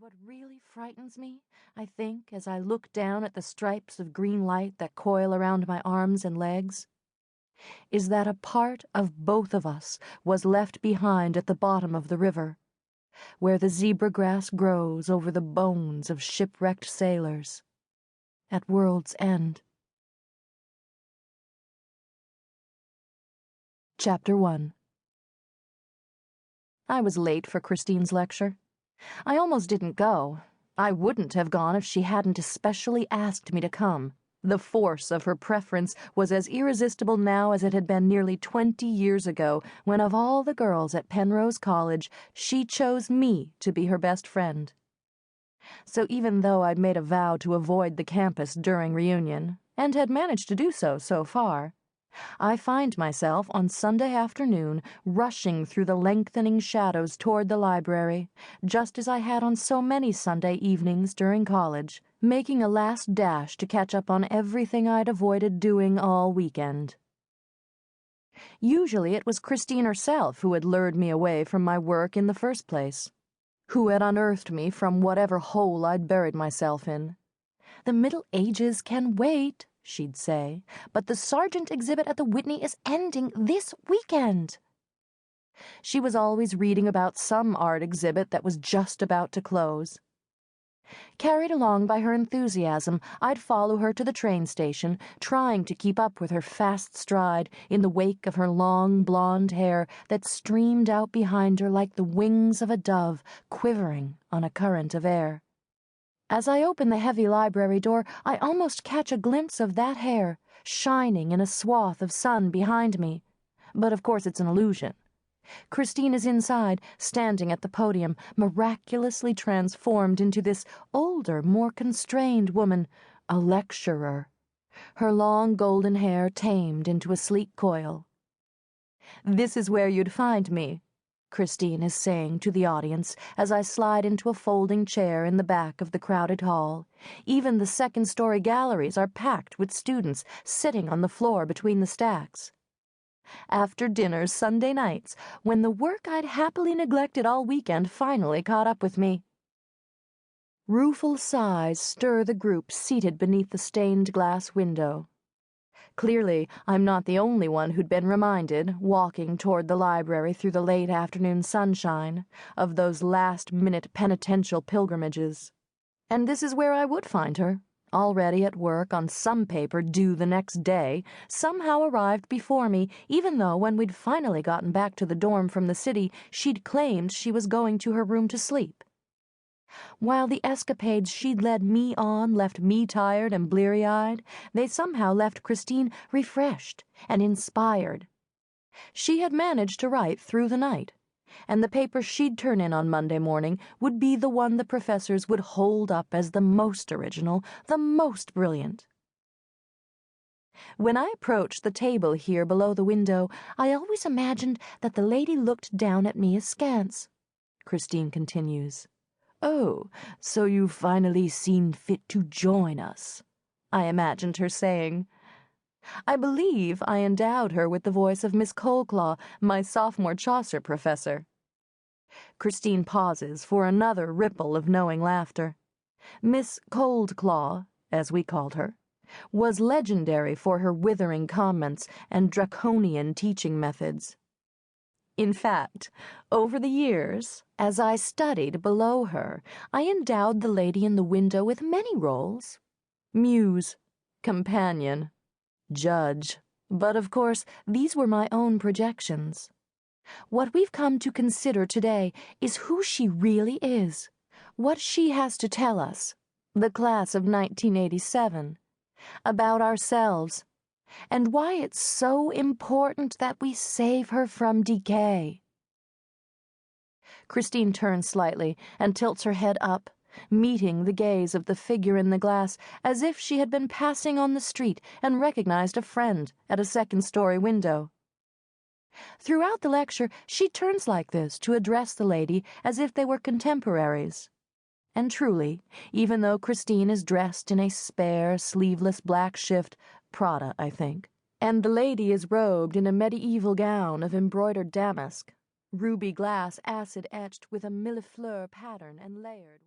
what really frightens me, I think, as I look down at the stripes of green light that coil around my arms and legs, is that a part of both of us was left behind at the bottom of the river, where the zebra grass grows over the bones of shipwrecked sailors, at world's end. Chapter 1. I was late for Christine's lecture. I almost didn't go. I wouldn't have gone if she hadn't especially asked me to come. The force of her preference was as irresistible now as it had been nearly 20 years ago, when of all the girls at Penrose College, she chose me to be her best friend. So even though I'd made a vow to avoid the campus during reunion, and had managed to do so far, I find myself on Sunday afternoon rushing through the lengthening shadows toward the library, just as I had on so many Sunday evenings during college, making a last dash to catch up on everything I'd avoided doing all weekend. Usually it was Christine herself who had lured me away from my work in the first place, who had unearthed me from whatever hole I'd buried myself in. "The Middle Ages can wait," she'd say, "but the Sargent exhibit at the Whitney is ending this weekend." She was always reading about some art exhibit that was just about to close. Carried along by her enthusiasm, I'd follow her to the train station, trying to keep up with her fast stride in the wake of her long blonde hair that streamed out behind her like the wings of a dove quivering on a current of air. As I open the heavy library door, I almost catch a glimpse of that hair, shining in a swath of sun behind me. But of course it's an illusion. Christine is inside, standing at the podium, miraculously transformed into this older, more constrained woman, a lecturer, her long golden hair tamed into a sleek coil. "This is where you'd find me," Christine is saying to the audience as I slide into a folding chair in the back of the crowded hall. Even the second-story galleries are packed with students sitting on the floor between the stacks. After dinner Sunday nights, when the work I'd happily neglected all weekend finally caught up with me. Rueful sighs stir the group seated beneath the stained glass window. Clearly, I'm not the only one who'd been reminded, walking toward the library through the late afternoon sunshine, of those last-minute penitential pilgrimages. And this is where I would find her, already at work on some paper due the next day, somehow arrived before me, even though when we'd finally gotten back to the dorm from the city, she'd claimed she was going to her room to sleep. While the escapades she'd led me on left me tired and bleary-eyed, they somehow left Christine refreshed and inspired. She had managed to write through the night, and the paper she'd turn in on Monday morning would be the one the professors would hold up as the most original, the most brilliant. When I approached the table here below the window, I always imagined that the lady looked down at me askance, Christine continues. "Oh, so you've finally seen fit to join us," I imagined her saying. I believe I endowed her with the voice of Miss Coldclaw, my sophomore Chaucer professor. Christine pauses for another ripple of knowing laughter. Miss Coldclaw, as we called her, was legendary for her withering comments and draconian teaching methods. In fact, over the years, as I studied below her, I endowed the lady in the window with many roles. Muse, companion, judge. But of course, these were my own projections. What we've come to consider today is who she really is, what she has to tell us, the class of 1987, about ourselves, and why it's so important that we save her from decay. Christine turns slightly and tilts her head up, meeting the gaze of the figure in the glass as if she had been passing on the street and recognized a friend at a second-story window. Throughout the lecture, she turns like this to address the lady as if they were contemporaries. And truly, even though Christine is dressed in a spare, sleeveless black shift, Prada, I think, and the lady is robed in a medieval gown of embroidered damask, ruby glass acid-etched with a millefleur pattern and layered